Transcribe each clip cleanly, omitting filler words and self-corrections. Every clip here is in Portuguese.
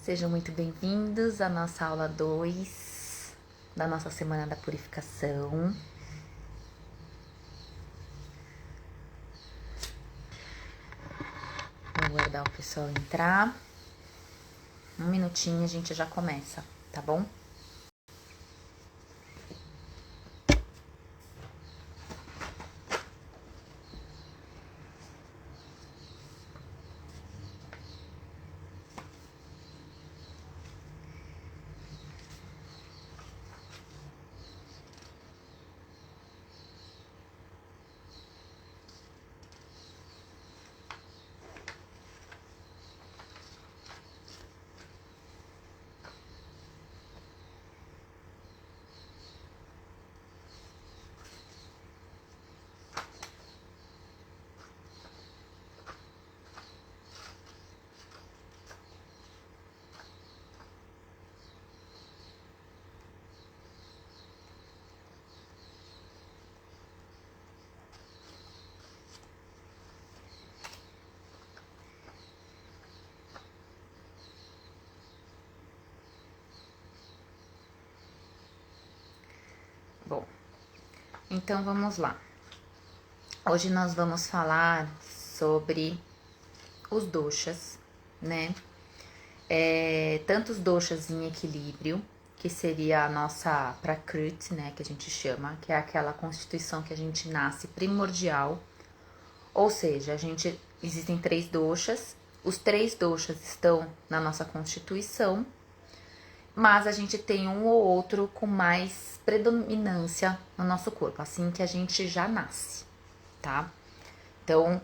Sejam muito bem-vindos à nossa aula 2 da nossa Semana da Purificação. Vou aguardar o pessoal entrar. Um minutinho a gente já começa, tá bom? Bom, então vamos lá. Hoje nós vamos falar sobre os doshas, né? Tanto os doshas em equilíbrio, que seria a nossa prakriti, né? Que a gente chama, que é aquela constituição que a gente nasce primordial. Ou seja, existem 3 doshas, os 3 doshas estão na nossa constituição, mas a gente tem um ou outro com mais predominância no nosso corpo, assim que a gente já nasce, tá? Então,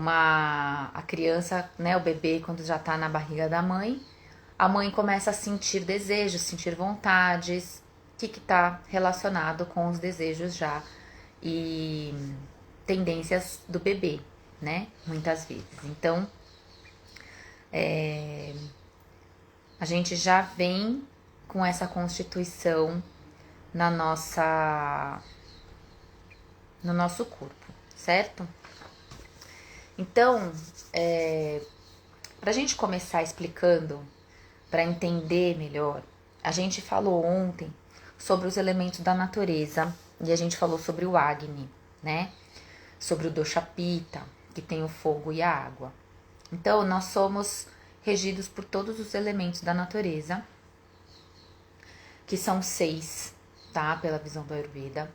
a criança, né, o bebê, quando já tá na barriga da mãe, a mãe começa a sentir desejos, sentir vontades, que tá relacionado com os desejos já e tendências do bebê, né, muitas vezes. Então, a gente já vem com essa constituição no nosso corpo, certo? Então, pra gente começar explicando, para entender melhor, a gente falou ontem sobre os elementos da natureza e a gente falou sobre o Agni, né? Sobre o dosha Pitta, que tem o fogo e a água. Então, nós somos regidos por todos os elementos da natureza, que são 6, tá? Pela visão do Ayurveda.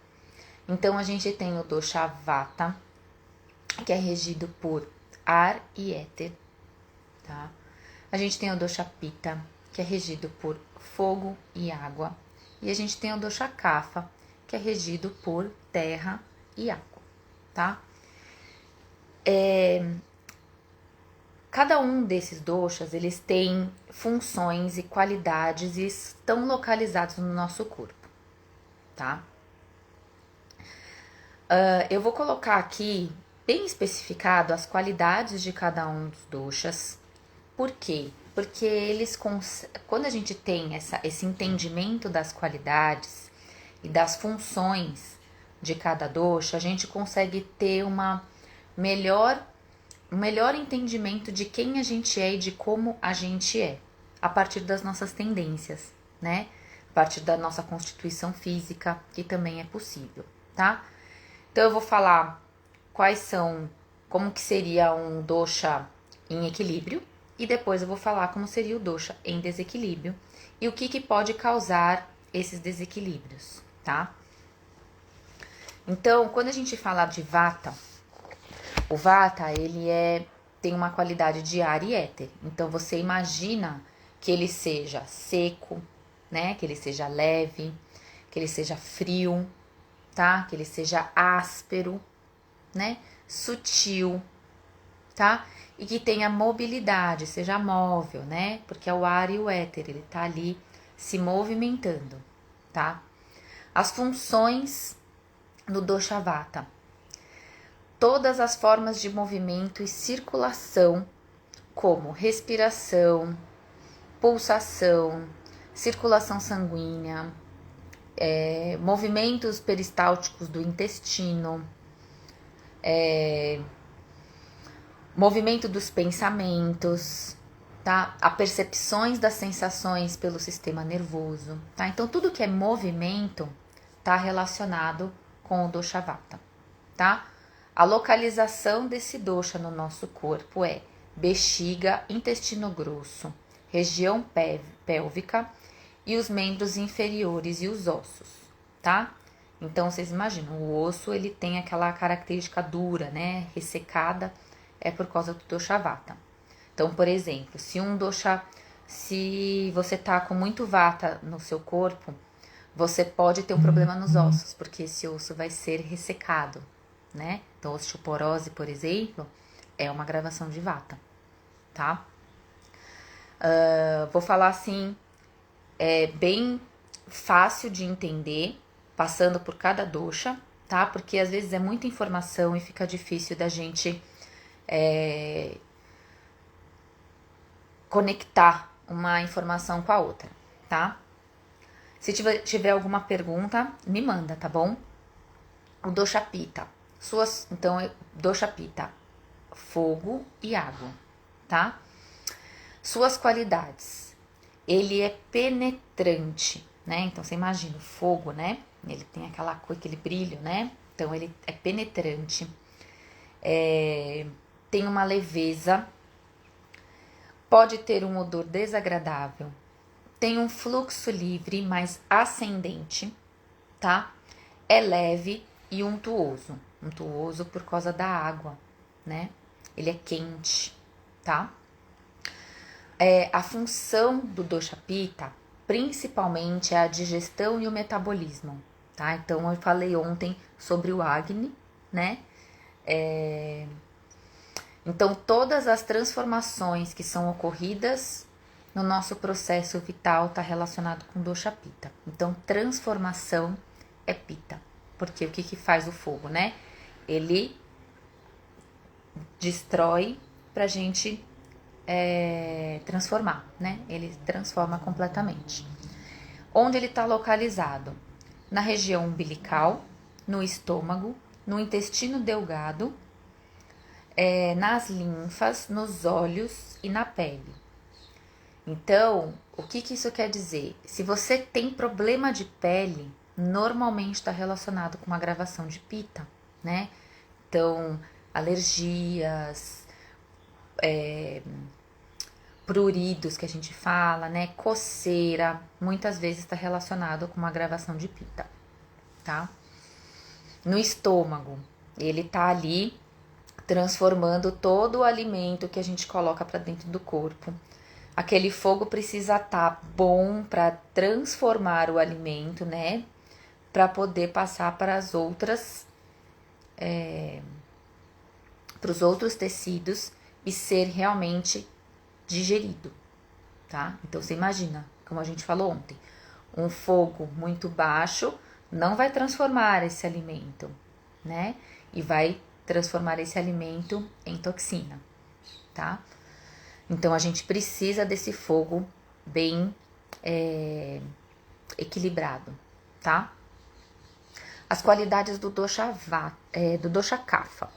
Então, a gente tem o dosha Vata, que é regido por ar e éter, tá? A gente tem o dosha Pitta, que é regido por fogo e água. E a gente tem o dosha Kapha, que é regido por terra e água, tá? Cada um desses doshas, eles têm funções e qualidades e estão localizados no nosso corpo, tá? Eu vou colocar aqui, bem especificado, as qualidades de cada um dos doshas. Por quê? Porque quando a gente tem esse entendimento das qualidades e das funções de cada dosha, a gente consegue ter um melhor entendimento de quem a gente é e de como a gente é, a partir das nossas tendências, né? A partir da nossa constituição física, que também é possível, tá? Então eu vou falar como que seria um dosha em equilíbrio, e depois eu vou falar como seria o dosha em desequilíbrio e o que pode causar esses desequilíbrios, tá? Então, quando a gente fala de Vata, o Vata, tem uma qualidade de ar e éter. Então, você imagina que ele seja seco, né? Que ele seja leve, que ele seja frio, tá? Que ele seja áspero, né? Sutil, tá? E que tenha mobilidade, seja móvel, né? Porque é o ar e o éter, ele tá ali se movimentando, tá? As funções no dosha Vata. Todas as formas de movimento e circulação, como respiração, pulsação, circulação sanguínea, movimentos peristálticos do intestino, movimento dos pensamentos, tá? A percepções das sensações pelo sistema nervoso, tá? Então, tudo que é movimento tá relacionado com o dosha vata, tá? A localização desse dosha no nosso corpo é bexiga, intestino grosso, região pélvica e os membros inferiores e os ossos, tá? Então, vocês imaginam, o osso, ele tem aquela característica dura, né, ressecada, é por causa do dosha vata. Então, por exemplo, se você tá com muito vata no seu corpo, você pode ter um problema nos ossos, porque esse osso vai ser ressecado, né? Então, osteoporose, por exemplo, é uma agravação de vata, tá? Vou falar assim, é bem fácil de entender, passando por cada dosha, tá? Porque às vezes é muita informação e fica difícil da gente conectar uma informação com a outra, tá? Se tiver alguma pergunta, me manda, tá bom? O dosha pitta. Então, dosha pitta, fogo e água, tá? Suas qualidades. Ele é penetrante, né? Então, você imagina o fogo, né? Ele tem aquele brilho, né? Então, ele é penetrante. Tem uma leveza. Pode ter um odor desagradável. Tem um fluxo livre, mas ascendente, tá? É leve e untuoso. Untuoso por causa da água, né? Ele é quente, tá? A função do dosha pitta, principalmente, é a digestão e o metabolismo, tá? Então, eu falei ontem sobre o Agni, né? Então, todas as transformações que são ocorridas no nosso processo vital está relacionado com dosha pitta. Então, transformação é pitta. Porque o que faz o fogo, né? Ele destrói pra gente transformar, né? Ele transforma completamente. Onde ele está localizado? Na região umbilical, no estômago, no intestino delgado, nas linfas, nos olhos e na pele. Então, o que isso quer dizer? Se você tem problema de pele, normalmente está relacionado com uma agravação de pitta, né? Então, alergias, pruridos que a gente fala, né? Coceira, muitas vezes está relacionado com uma agravação de pitta, tá? No estômago, ele tá ali transformando todo o alimento que a gente coloca para dentro do corpo. Aquele fogo precisa estar bom para transformar o alimento, né? Para poder passar para as outras, para os outros tecidos e ser realmente digerido, tá? Então você imagina, como a gente falou ontem, um fogo muito baixo não vai transformar esse alimento, né? E vai transformar esse alimento em toxina, tá? Então, a gente precisa desse fogo bem equilibrado, tá? As qualidades do dosha kapha.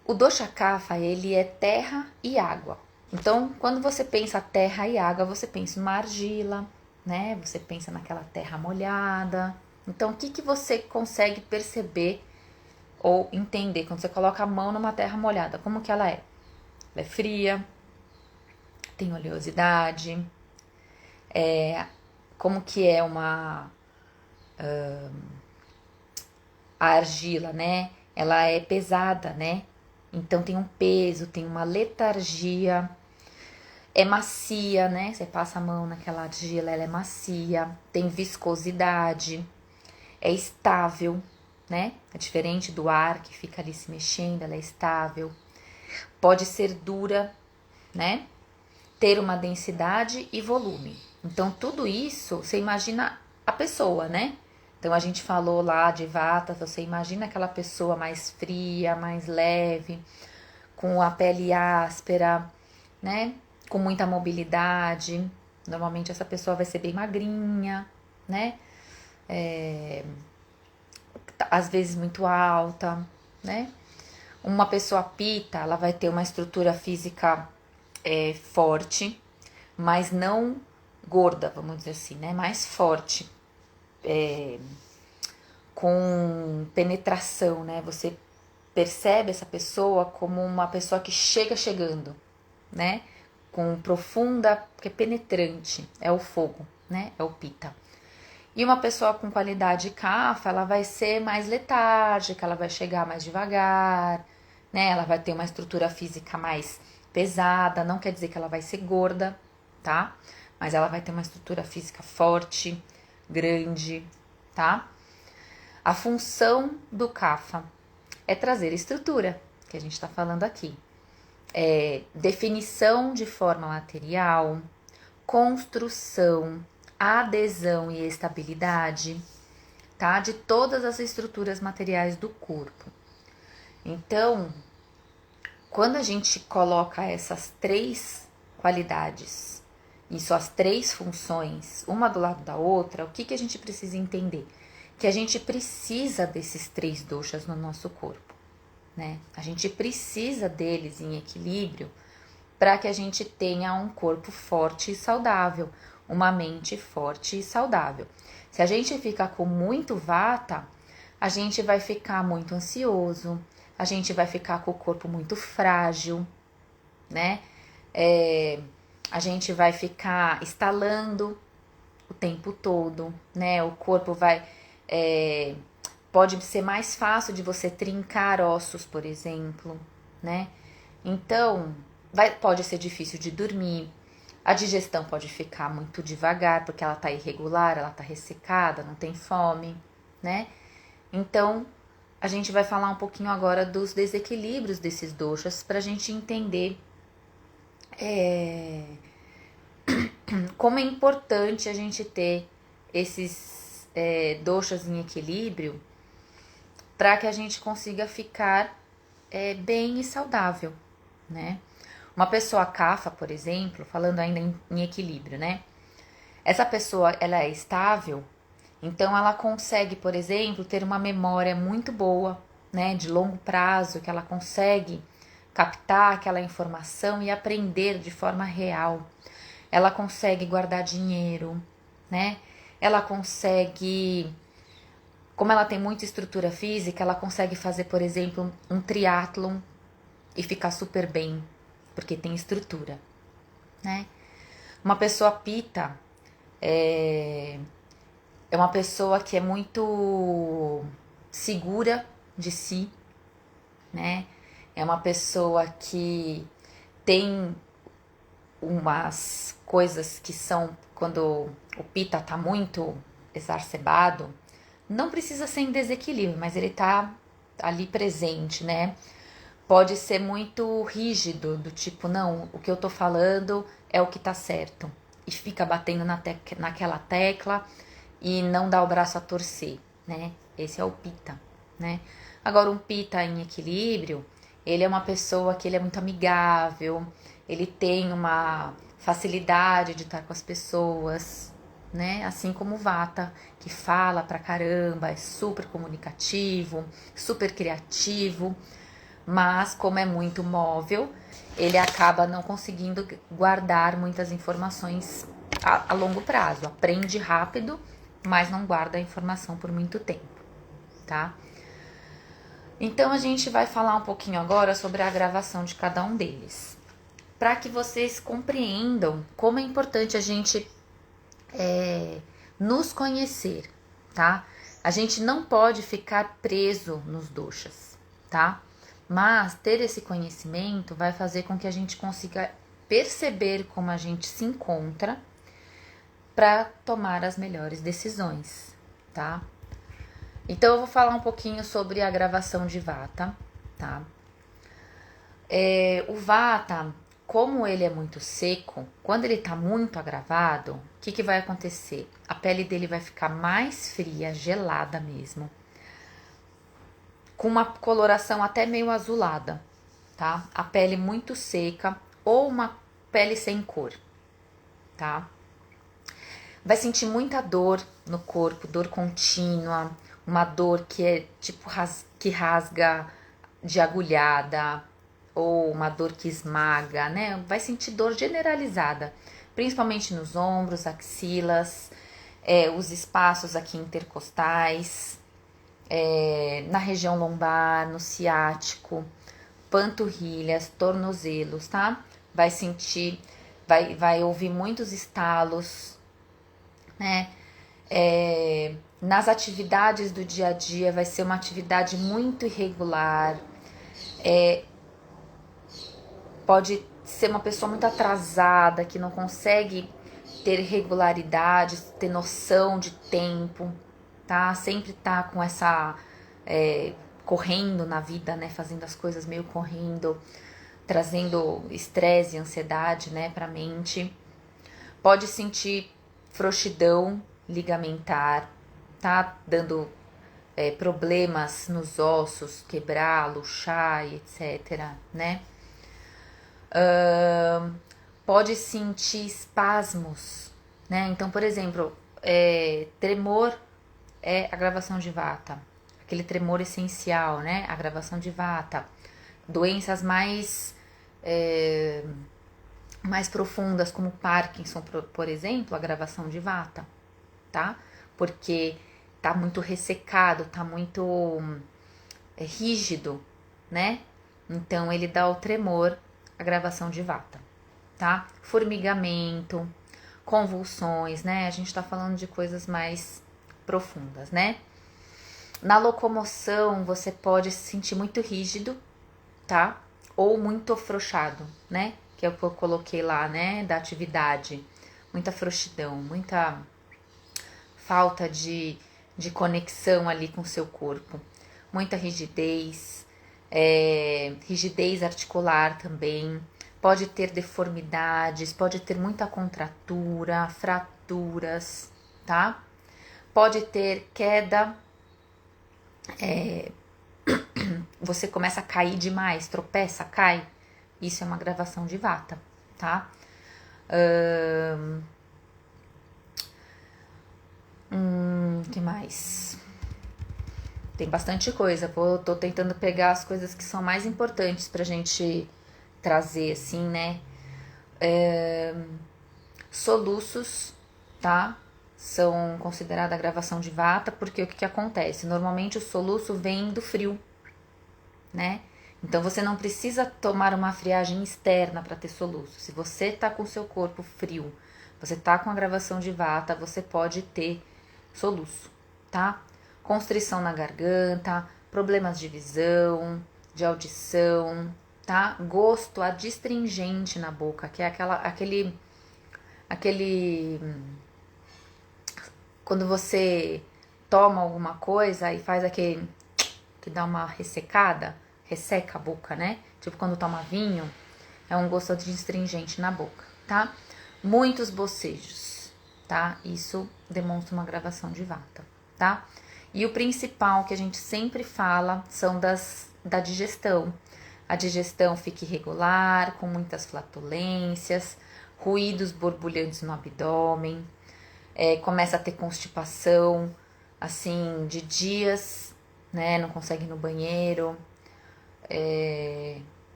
O dosha kapha, ele é terra e água. Então, quando você pensa terra e água, você pensa numa argila, né? Você pensa naquela terra molhada. Então, o que você consegue perceber ou entender quando você coloca a mão numa terra molhada? Como que ela é? Ela é fria, tem oleosidade, como que é a argila, né? Ela é pesada, né? Então tem um peso, tem uma letargia, é macia, né? Você passa a mão naquela argila, ela é macia, tem viscosidade, é estável, né? É diferente do ar que fica ali se mexendo, ela é estável. Pode ser dura, né? Ter uma densidade e volume. Então, tudo isso, você imagina a pessoa, né? Então, a gente falou lá de vata, você imagina aquela pessoa mais fria, mais leve, com a pele áspera, né? Com muita mobilidade. Normalmente, essa pessoa vai ser bem magrinha, né? Às vezes, muito alta, né? Uma pessoa pitta, ela vai ter uma estrutura física forte, mas não gorda, vamos dizer assim, né? Mais forte, com penetração, né? Você percebe essa pessoa como uma pessoa que chega chegando, né? Com profunda, que é penetrante, é o fogo, né? É o Pitta. E uma pessoa com qualidade Kapha, ela vai ser mais letárgica, ela vai chegar mais devagar, né? Ela vai ter uma estrutura física mais pesada, não quer dizer que ela vai ser gorda, tá? Mas ela vai ter uma estrutura física forte, grande, tá? A função do Kapha é trazer estrutura, que a gente está falando aqui. Definição de forma material, construção, adesão e estabilidade, tá? De todas as estruturas materiais do corpo. Então, quando a gente coloca essas 3 qualidades e suas 3 funções, uma do lado da outra, o que a gente precisa entender? Que a gente precisa desses 3 doshas no nosso corpo, né? A gente precisa deles em equilíbrio para que a gente tenha um corpo forte e saudável, uma mente forte e saudável. Se a gente fica com muito vata, a gente vai ficar muito ansioso, a gente vai ficar com o corpo muito frágil, né? A gente vai ficar estalando o tempo todo, né? O corpo vai... pode ser mais fácil de você trincar ossos, por exemplo, né? Então, pode ser difícil de dormir, a digestão pode ficar muito devagar, porque ela tá irregular, ela tá ressecada, não tem fome, né? Então, a gente vai falar um pouquinho agora dos desequilíbrios desses doshas, pra gente entender como é importante a gente ter esses doshas em equilíbrio para que a gente consiga ficar bem e saudável, né? Uma pessoa Kapha, por exemplo, falando ainda em equilíbrio, né? Essa pessoa, ela é estável, então ela consegue, por exemplo, ter uma memória muito boa, né? De longo prazo, que ela consegue captar aquela informação e aprender de forma real. Ela consegue guardar dinheiro, né? Ela consegue... Como ela tem muita estrutura física, ela consegue fazer, por exemplo, um triatlon e ficar super bem, porque tem estrutura, né? Uma pessoa Pitta é uma pessoa que é muito segura de si, né? É uma pessoa que tem umas coisas que são, quando o Pitta tá muito exacerbado, não precisa ser em desequilíbrio, mas ele tá ali presente, né? Pode ser muito rígido, do tipo, não, o que eu tô falando é o que tá certo. E fica batendo naquela tecla e não dá o braço a torcer, né? Esse é o Pitta, né? Agora, um Pitta em equilíbrio, ele é uma pessoa que ele é muito amigável, ele tem uma facilidade de estar com as pessoas, né? Assim como o Vata, que fala pra caramba, é super comunicativo, super criativo, mas como é muito móvel, ele acaba não conseguindo guardar muitas informações a longo prazo. Aprende rápido, mas não guarda a informação por muito tempo, tá? Então a gente vai falar um pouquinho agora sobre a gravação de cada um deles, para que vocês compreendam como é importante a gente nos conhecer, tá? A gente não pode ficar preso nos doshas, tá? Mas ter esse conhecimento vai fazer com que a gente consiga perceber como a gente se encontra para tomar as melhores decisões, tá? Então eu vou falar um pouquinho sobre a gravação de Vata, tá? O Vata, como ele é muito seco, quando ele tá muito agravado, o que vai acontecer? A pele dele vai ficar mais fria, gelada mesmo, com uma coloração até meio azulada, tá? A pele muito seca ou uma pele sem cor, tá? Vai sentir muita dor no corpo, dor contínua, uma dor que é tipo que rasga de agulhada, ou uma dor que esmaga, né? Vai sentir dor generalizada, principalmente nos ombros, axilas, os espaços aqui intercostais, na região lombar, no ciático, panturrilhas, tornozelos, tá? Vai sentir, vai ouvir muitos estalos, né? Nas atividades do dia a dia vai ser uma atividade muito irregular, pode ser uma pessoa muito atrasada, que não consegue ter regularidade, ter noção de tempo, tá? Sempre tá com essa... correndo na vida, né? Fazendo as coisas meio correndo, trazendo estresse e ansiedade, né? Pra mente. Pode sentir frouxidão ligamentar, tá? Dando problemas nos ossos, quebrar, luxar, etc, né? Pode sentir espasmos, né? Então, por exemplo, tremor é agravação de vata, aquele tremor essencial, né? Agravação de vata. Doenças mais profundas, como Parkinson, por exemplo, agravação de vata, tá? Porque tá muito ressecado, tá muito rígido, né? Então, ele dá o tremor, agravação de vata, tá? Formigamento, convulsões, né? A gente tá falando de coisas mais profundas, né? Na locomoção, você pode se sentir muito rígido, tá? Ou muito afrouxado, né? Que é o que eu coloquei lá, né? Da atividade. Muita frouxidão, muita falta de conexão ali com o seu corpo. Muita rigidez, rigidez articular também. Pode ter deformidades, pode ter muita contratura, fraturas, tá? Pode ter queda, você começa a cair demais, tropeça, cai. Isso é uma agravação de vata, tá? Que mais? Tem bastante coisa. Tô tentando pegar as coisas que são mais importantes pra gente trazer, assim, né? Soluços, tá? São considerados agravação de vata, porque o que acontece? Normalmente o soluço vem do frio, né? Então você não precisa tomar uma friagem externa para ter soluço. Se você tá com o seu corpo frio, você tá com agravação de vata, você pode ter soluço, tá? Constrição na garganta, problemas de visão, de audição, tá? Gosto adstringente na boca, que é aquele quando você toma alguma coisa e faz aquele que dá uma ressecada, resseca a boca, né? Tipo quando toma vinho, é um gosto adstringente na boca, tá? Muitos bocejos, tá? Isso demonstra uma agravação de vata, tá? E o principal que a gente sempre fala são da digestão. A digestão fica irregular, com muitas flatulências, ruídos borbulhantes no abdômen, começa a ter constipação, assim, de dias, né? Não consegue ir no banheiro.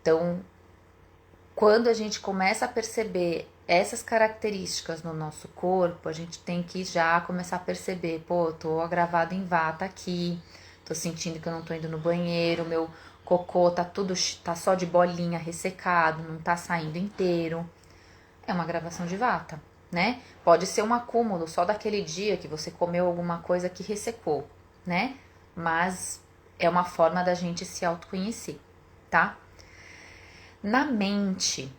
Então, quando a gente começa a perceber essas características no nosso corpo, a gente tem que já começar a perceber, pô, tô agravado em vata aqui, tô sentindo que eu não tô indo no banheiro, meu cocô tá só de bolinha ressecado, não tá saindo inteiro. É uma agravação de vata, né? Pode ser um acúmulo só daquele dia que você comeu alguma coisa que ressecou, né? Mas é uma forma da gente se autoconhecer, tá? Na mente,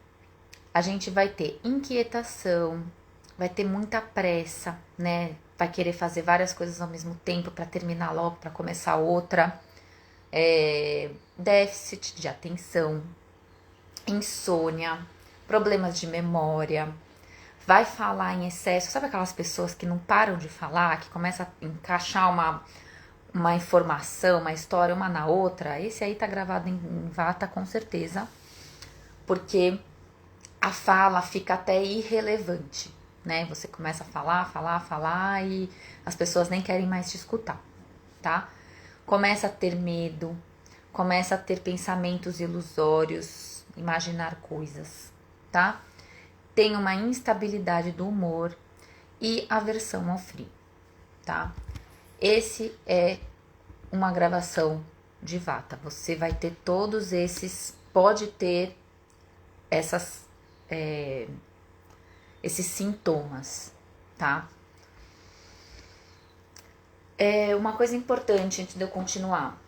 a gente vai ter inquietação, vai ter muita pressa, né? Vai querer fazer várias coisas ao mesmo tempo para terminar logo, para começar outra. Déficit de atenção, insônia, problemas de memória, vai falar em excesso. Sabe aquelas pessoas que não param de falar, que começam a encaixar uma informação, uma história uma na outra? Esse aí tá gravado em vata com certeza, porque a fala fica até irrelevante, né? Você começa a falar e as pessoas nem querem mais te escutar, tá? Começa a ter medo, começa a ter pensamentos ilusórios, imaginar coisas, tá? Tem uma instabilidade do humor e aversão ao frio, tá? Esse é uma gravação de Vata. Você vai ter todos esses, pode ter esses sintomas, tá? Uma coisa importante antes de eu continuar.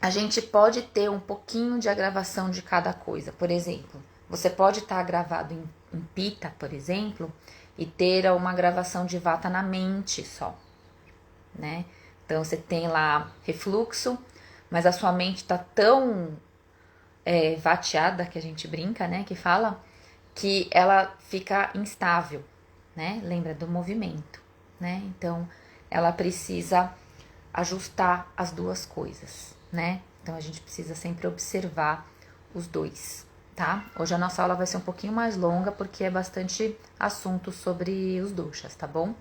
A gente pode ter um pouquinho de agravação de cada coisa. Por exemplo, você pode estar agravado em Pitta, por exemplo, e ter uma agravação de Vata na mente só, né? Então, você tem lá refluxo, mas a sua mente está tão vateada, que a gente brinca, né? Que fala, que ela fica instável, né? Lembra do movimento, né? Então, ela precisa ajustar as duas coisas, né? Então, a gente precisa sempre observar os dois, tá? Hoje a nossa aula vai ser um pouquinho mais longa, porque é bastante assunto sobre os doshas, tá bom?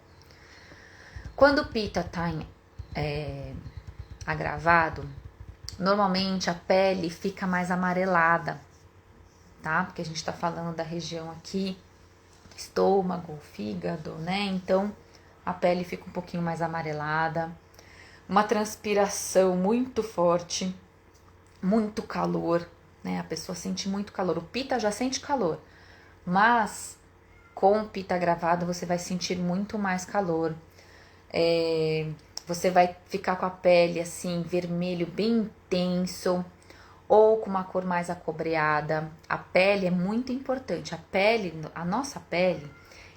Quando o Pitta tá agravado, normalmente a pele fica mais amarelada, tá? Porque a gente tá falando da região aqui, estômago, fígado, né? Então, a pele fica um pouquinho mais amarelada, uma transpiração muito forte, muito calor, né? A pessoa sente muito calor. O Pitta já sente calor, mas com o Pitta agravado você vai sentir muito mais calor. Você vai ficar com a pele assim, vermelho bem intenso, ou com uma cor mais acobreada. A pele é muito importante. A nossa pele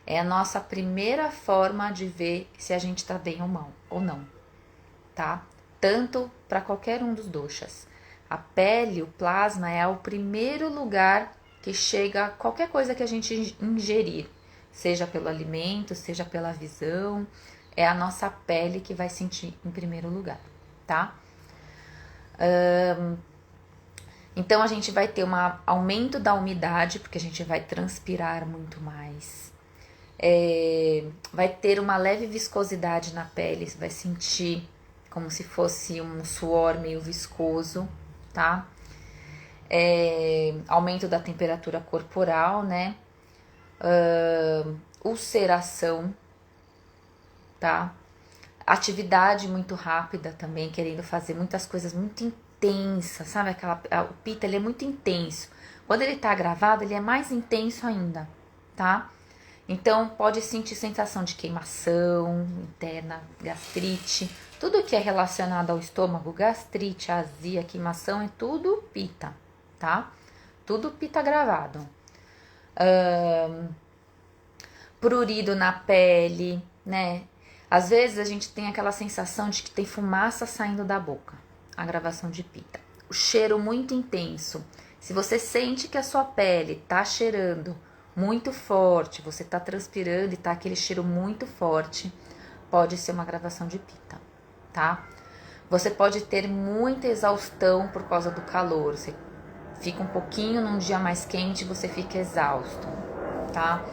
é a nossa primeira forma de ver se a gente tá bem ou não, tá? Tanto para qualquer um dos doshas. A pele, o plasma, é o primeiro lugar que chega qualquer coisa que a gente ingerir, seja pelo alimento, seja pela visão, é a nossa pele que vai sentir em primeiro lugar, tá? Então, a gente vai ter um aumento da umidade, porque a gente vai transpirar muito mais. Vai ter uma leve viscosidade na pele, você vai sentir como se fosse um suor meio viscoso, tá? Aumento da temperatura corporal, né? Ulceração, tá? Atividade muito rápida também, querendo fazer muitas coisas muito intensas, sabe? O Pitta, ele é muito intenso. Quando ele tá agravado, ele é mais intenso ainda, tá? Então, pode sentir sensação de queimação interna, gastrite. Tudo que é relacionado ao estômago, gastrite, azia, queimação, é tudo Pitta, tá? Tudo Pitta agravado. Prurido na pele, né? Às vezes a gente tem aquela sensação de que tem fumaça saindo da boca. Agravação de Pitta. O cheiro muito intenso. Se você sente que a sua pele tá cheirando muito forte, você tá transpirando e tá aquele cheiro muito forte, pode ser uma agravação de Pitta, tá? Você pode ter muita exaustão por causa do calor. Você fica um pouquinho num dia mais quente, você fica exausto, tá?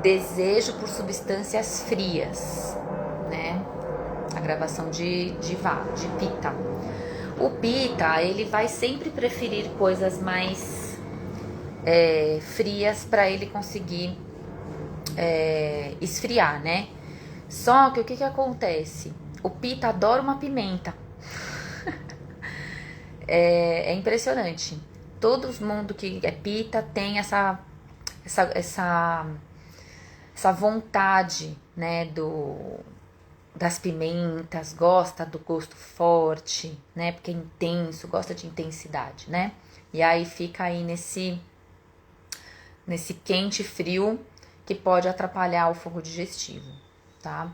Desejo por substâncias frias, né? Agravação de Pitta. O Pitta, ele vai sempre preferir coisas mais frias para ele conseguir esfriar, né? Só que o que acontece? O Pitta adora uma pimenta. É impressionante. Todo mundo que é Pitta tem essa vontade, né, das pimentas, gosta do gosto forte, né, porque é intenso, gosta de intensidade, né? E aí fica aí nesse quente e frio que pode atrapalhar o fogo digestivo, tá?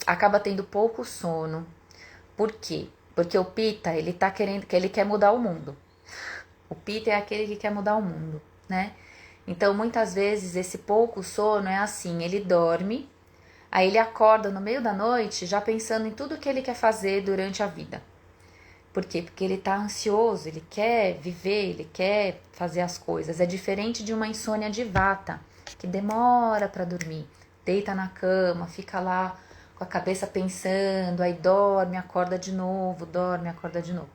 Acaba tendo pouco sono. Por quê? Porque o Pitta, ele quer mudar o mundo. O Pitta é aquele que quer mudar o mundo, né? Então, muitas vezes, esse pouco sono é assim, ele dorme, aí ele acorda no meio da noite já pensando em tudo que ele quer fazer durante a vida. Por quê? Porque ele tá ansioso, ele quer viver, ele quer fazer as coisas. É diferente de uma insônia de Vata, que demora para dormir. Deita na cama, fica lá com a cabeça pensando, aí dorme, acorda de novo, dorme, acorda de novo.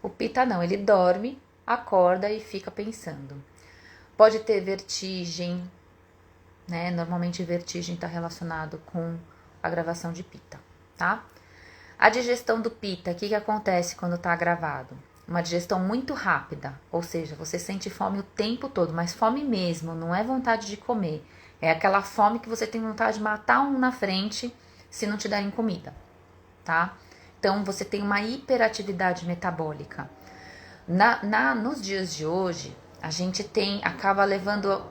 O Pitta não, ele dorme, acorda e fica pensando. Pode ter vertigem, né? Normalmente vertigem está relacionado com a gravação de Pitta, tá? A digestão do Pitta, o que acontece quando está agravado? Uma digestão muito rápida, ou seja, você sente fome o tempo todo, mas fome mesmo, não é vontade de comer. É aquela fome que você tem vontade de matar um na frente se não te darem comida, tá? Então, você tem uma hiperatividade metabólica. Nos dias de hoje, a gente acaba levando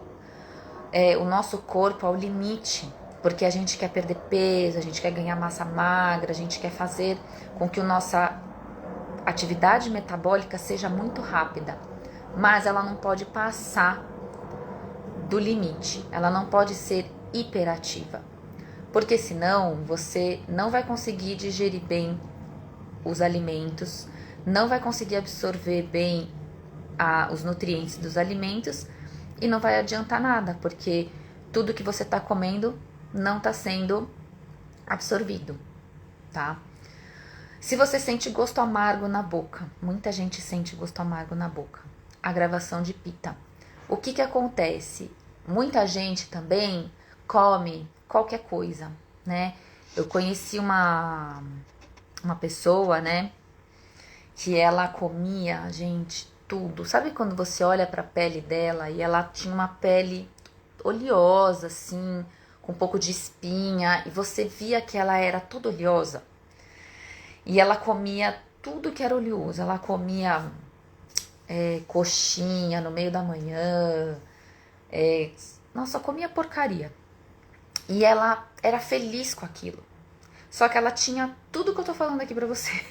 o nosso corpo ao limite, porque a gente quer perder peso, a gente quer ganhar massa magra, a gente quer fazer com que a nossa atividade metabólica seja muito rápida, mas ela não pode passar do limite, ela não pode ser hiperativa, porque senão você não vai conseguir digerir bem os alimentos, não vai conseguir absorver bem os nutrientes dos alimentos e não vai adiantar nada, porque tudo que você está comendo não está sendo absorvido, tá? Se você sente gosto amargo na boca, muita gente sente gosto amargo na boca, agravação de Pitta. O que acontece? Muita gente também come qualquer coisa, né? Eu conheci uma pessoa, né, que ela comia, gente, tudo. Sabe quando você olha para a pele dela e ela tinha uma pele oleosa, assim, com um pouco de espinha, e você via que ela era toda oleosa? E ela comia tudo que era oleoso. Ela comia coxinha no meio da manhã. Nossa, comia porcaria. E ela era feliz com aquilo. Só que ela tinha tudo que eu tô falando aqui pra você.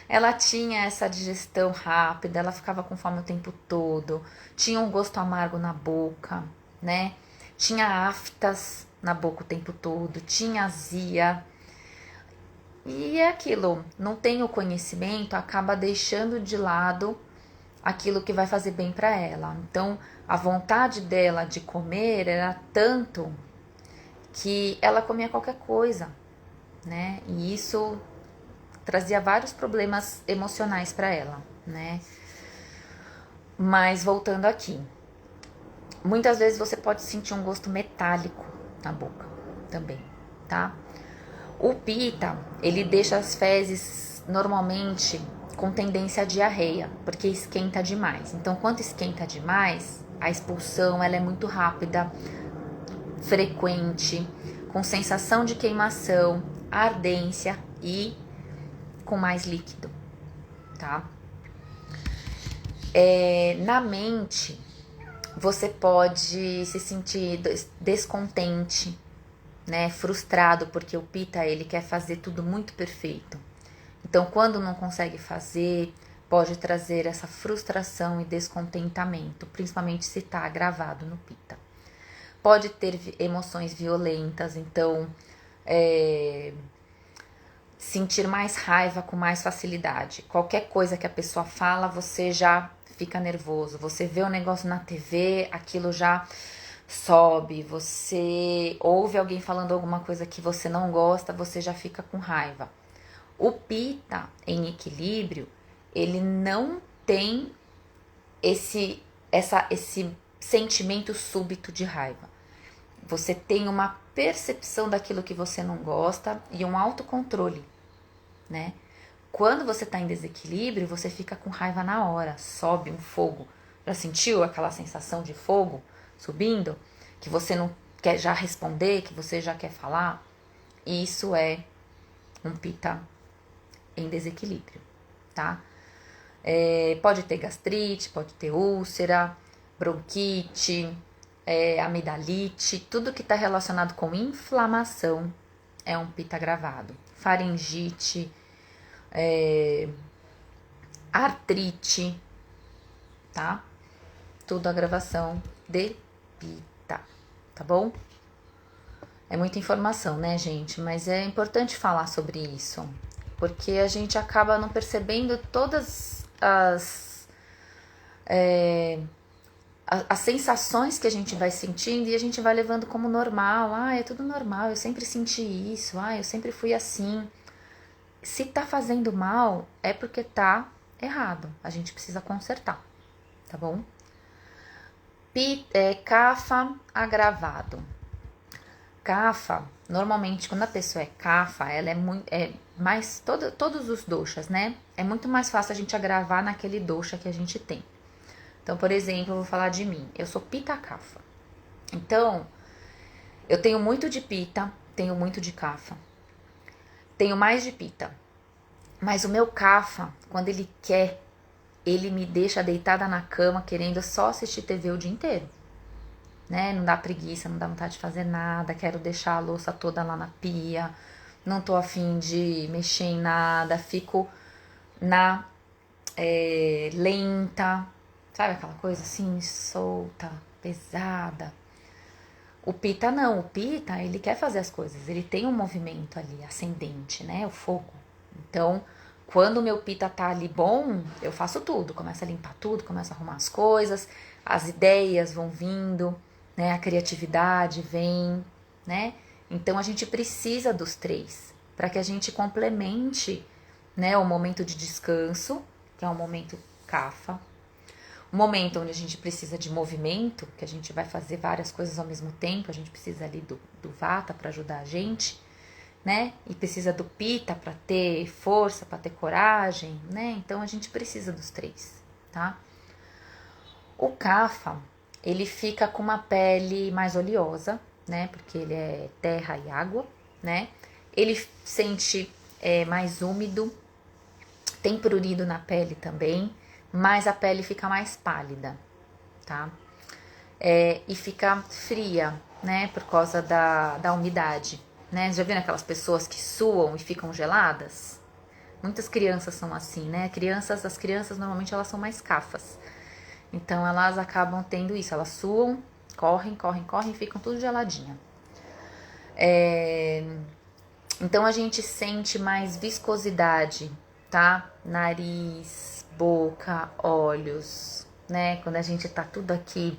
Ela tinha essa digestão rápida, ela ficava com fome o tempo todo, tinha um gosto amargo na boca, né? Tinha aftas na boca o tempo todo, tinha azia. E é aquilo, não tem o conhecimento, acaba deixando de lado aquilo que vai fazer bem para ela. Então, a vontade dela de comer era tanto que ela comia qualquer coisa, né? E isso trazia vários problemas emocionais para ela, né? Mas voltando aqui, muitas vezes você pode sentir um gosto metálico na boca também, tá? O Pitta, ele deixa as fezes normalmente com tendência à diarreia, porque esquenta demais. Então, quando esquenta demais, a expulsão ela é muito rápida, frequente, com sensação de queimação, ardência e com mais líquido, tá? Na mente, você pode se sentir descontente, né, frustrado, porque o Pitta ele quer fazer tudo muito perfeito. Então, quando não consegue fazer, pode trazer essa frustração e descontentamento, principalmente se está agravado no Pitta. Pode ter emoções violentas, então sentir mais raiva com mais facilidade. Qualquer coisa que a pessoa fala, você já fica nervoso. Você vê o negócio na TV, aquilo já sobe. Você ouve alguém falando alguma coisa que você não gosta, você já fica com raiva. O Pitta em equilíbrio, ele não tem esse sentimento súbito de raiva. Você tem uma percepção daquilo que você não gosta e um autocontrole, né? Quando você está em desequilíbrio, você fica com raiva na hora, sobe um fogo. Já sentiu aquela sensação de fogo subindo? Que você não quer já responder, que você já quer falar? Isso é um Pitta em desequilíbrio, tá? Pode ter gastrite, pode ter úlcera, bronquite, amidalite, tudo que está relacionado com inflamação é um Pitta agravado. Faringite, artrite, tá? Tudo agravação de Pitta, tá bom? É muita informação, né, gente? Mas é importante falar sobre isso, porque a gente acaba não percebendo todas as sensações que a gente vai sentindo e a gente vai levando como normal. É tudo normal, eu sempre senti isso, eu sempre fui assim. Se tá fazendo mal, é porque tá errado, a gente precisa consertar, tá bom? Cafa agravado. Cafa, normalmente quando a pessoa é cafa, ela é muito, mais, todos os doshas, né? É muito mais fácil a gente agravar naquele dosha que a gente tem. Então, por exemplo, eu vou falar de mim. Eu sou pita kafa. Então, eu tenho muito de pita, tenho muito de kafa. Tenho mais de pita. Mas o meu kafa, quando ele quer, ele me deixa deitada na cama querendo só assistir TV o dia inteiro. Né? Não dá preguiça, não dá vontade de fazer nada, quero deixar a louça toda lá na pia, não tô afim de mexer em nada, fico na lenta, sabe aquela coisa assim, solta, pesada. O pita não, o pita ele quer fazer as coisas, ele tem um movimento ali ascendente, né, o fogo. Então, quando o meu pita tá ali bom, eu faço tudo, começo a limpar tudo, começo a arrumar as coisas, as ideias vão vindo, né, a criatividade vem, né? Então a gente precisa dos três para que a gente complemente, né, o momento de descanso, que é um momento kafa, um momento onde a gente precisa de movimento, que a gente vai fazer várias coisas ao mesmo tempo, a gente precisa ali do vata para ajudar a gente, né? E precisa do pita para ter força, para ter coragem, né? Então a gente precisa dos três, tá? O kapha, ele fica com uma pele mais oleosa, né? Porque ele é terra e água, né? Ele sente mais úmido, tem prurido na pele também, mas a pele fica mais pálida, tá? E fica fria, né? Por causa da umidade, né? Já viram aquelas pessoas que suam e ficam geladas? Muitas crianças são assim, né? As crianças normalmente elas são mais cafas. Então elas acabam tendo isso, elas suam, correm e ficam tudo geladinha. Então a gente sente mais viscosidade, tá? Nariz, boca, olhos, né? Quando a gente tá tudo aqui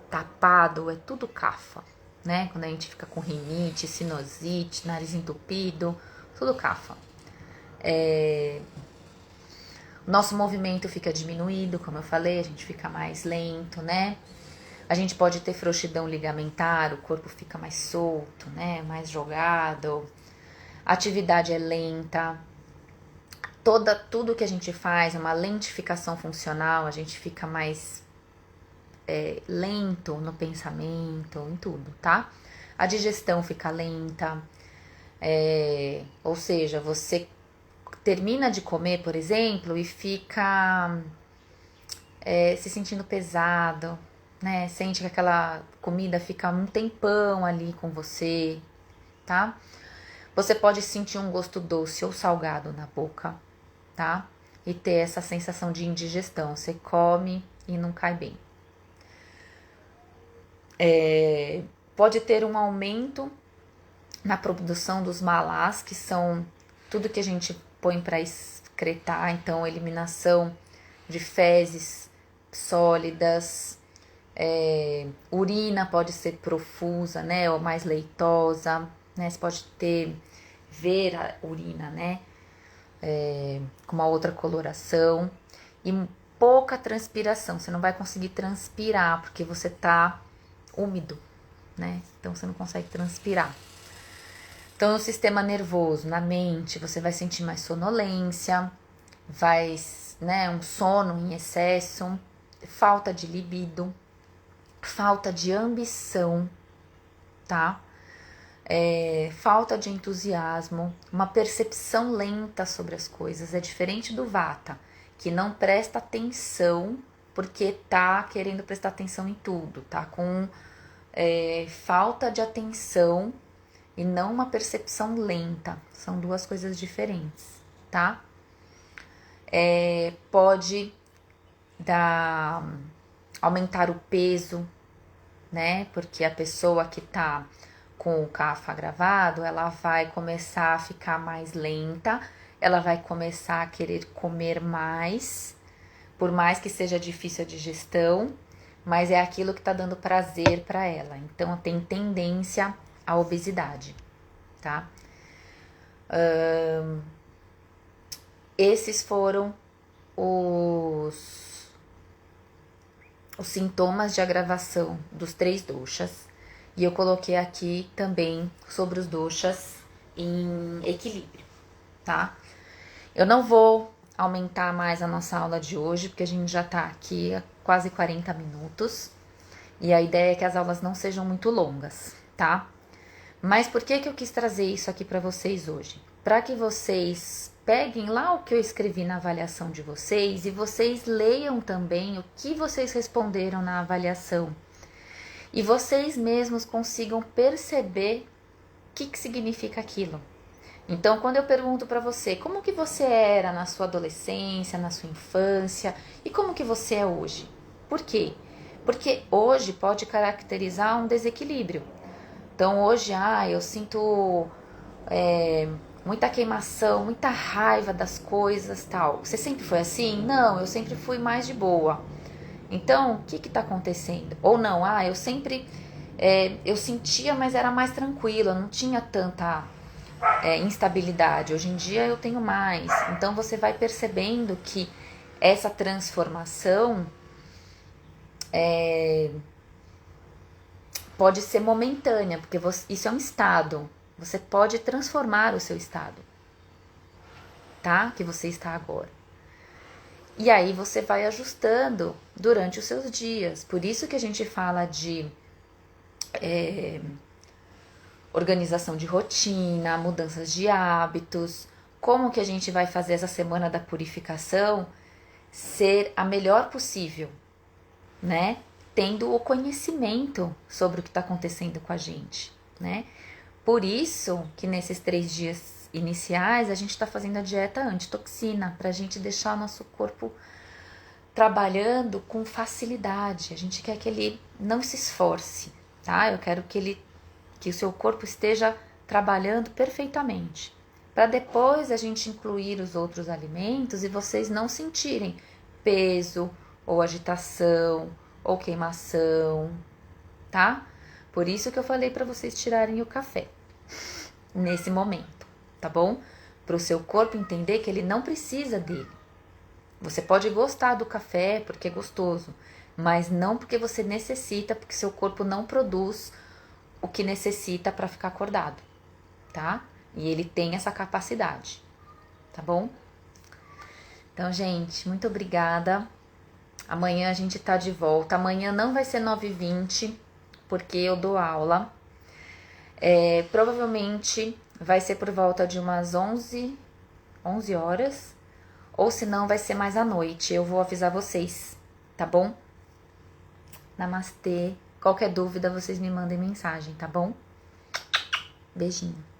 tapado, é tudo cafa, né? Quando a gente fica com rinite, sinusite, nariz entupido, tudo cafa. Nosso movimento fica diminuído, como eu falei, a gente fica mais lento, né? A gente pode ter frouxidão ligamentar, o corpo fica mais solto, né? Mais jogado. A atividade é lenta. Tudo que a gente faz, uma lentificação funcional, a gente fica mais lento no pensamento, em tudo, tá? A digestão fica lenta. Ou seja, você termina de comer, por exemplo, e fica se sentindo pesado, né? Sente que aquela comida fica um tempão ali com você, tá? Você pode sentir um gosto doce ou salgado na boca, tá? E ter essa sensação de indigestão. Você come e não cai bem. Pode ter um aumento na produção dos malás, que são tudo que a gente põe para excretar, então eliminação de fezes sólidas, urina pode ser profusa, né, ou mais leitosa, né, você pode ver a urina, né, com uma outra coloração e pouca transpiração, você não vai conseguir transpirar porque você tá úmido, né, então você não consegue transpirar. Então, no sistema nervoso, na mente, você vai sentir mais sonolência, um sono em excesso, falta de libido, falta de ambição, tá? Falta de entusiasmo, uma percepção lenta sobre as coisas. É diferente do vata, que não presta atenção porque tá querendo prestar atenção em tudo, tá com falta de atenção e não uma percepção lenta. São duas coisas diferentes, tá? Pode aumentar o peso, né? Porque a pessoa que tá com o kapha agravado, ela vai começar a ficar mais lenta, ela vai começar a querer comer mais, por mais que seja difícil a digestão, mas é aquilo que tá dando prazer para ela. Então tem tendência à obesidade, tá? Esses foram os sintomas de agravação dos 3 doshas. E eu coloquei aqui também sobre os doshas em equilíbrio, tá? Eu não vou aumentar mais a nossa aula de hoje, porque a gente já tá aqui há quase 40 minutos. E a ideia é que as aulas não sejam muito longas, tá? Mas por que eu quis trazer isso aqui para vocês hoje? Para que vocês peguem lá o que eu escrevi na avaliação de vocês e vocês leiam também o que vocês responderam na avaliação. E vocês mesmos consigam perceber o que significa aquilo. Então, quando eu pergunto para você como que você era na sua adolescência, na sua infância e como que você é hoje? Por quê? Porque hoje pode caracterizar um desequilíbrio. Então, hoje, eu sinto muita queimação, muita raiva das coisas, tal. Você sempre foi assim? Não, eu sempre fui mais de boa. Então, o que está acontecendo? Ou não, eu sempre, eu sentia, mas era mais tranquila, não tinha tanta instabilidade. Hoje em dia eu tenho mais. Então, você vai percebendo que essa transformação pode ser momentânea, porque isso é um estado. Você pode transformar o seu estado, tá? Que você está agora. E aí você vai ajustando durante os seus dias. Por isso que a gente fala de organização de rotina, mudanças de hábitos, como que a gente vai fazer essa semana da purificação ser a melhor possível, né? Tendo o conhecimento sobre o que está acontecendo com a gente, né? Por isso que nesses 3 dias iniciais a gente está fazendo a dieta antitoxina, para a gente deixar o nosso corpo trabalhando com facilidade. A gente quer que ele não se esforce, tá? Eu quero que o seu corpo esteja trabalhando perfeitamente, para depois a gente incluir os outros alimentos e vocês não sentirem peso ou agitação ou queimação, tá? Por isso que eu falei para vocês tirarem o café nesse momento, tá bom? Para o seu corpo entender que ele não precisa dele. Você pode gostar do café porque é gostoso, mas não porque você necessita, porque seu corpo não produz o que necessita para ficar acordado, tá? E ele tem essa capacidade, tá bom? Então, gente, muito obrigada. Amanhã a gente tá de volta. Amanhã não vai ser 9h20, porque eu dou aula. Provavelmente vai ser por volta de umas 11 horas. Ou se não, vai ser mais à noite. Eu vou avisar vocês, tá bom? Namastê. Qualquer dúvida, vocês me mandem mensagem, tá bom? Beijinho.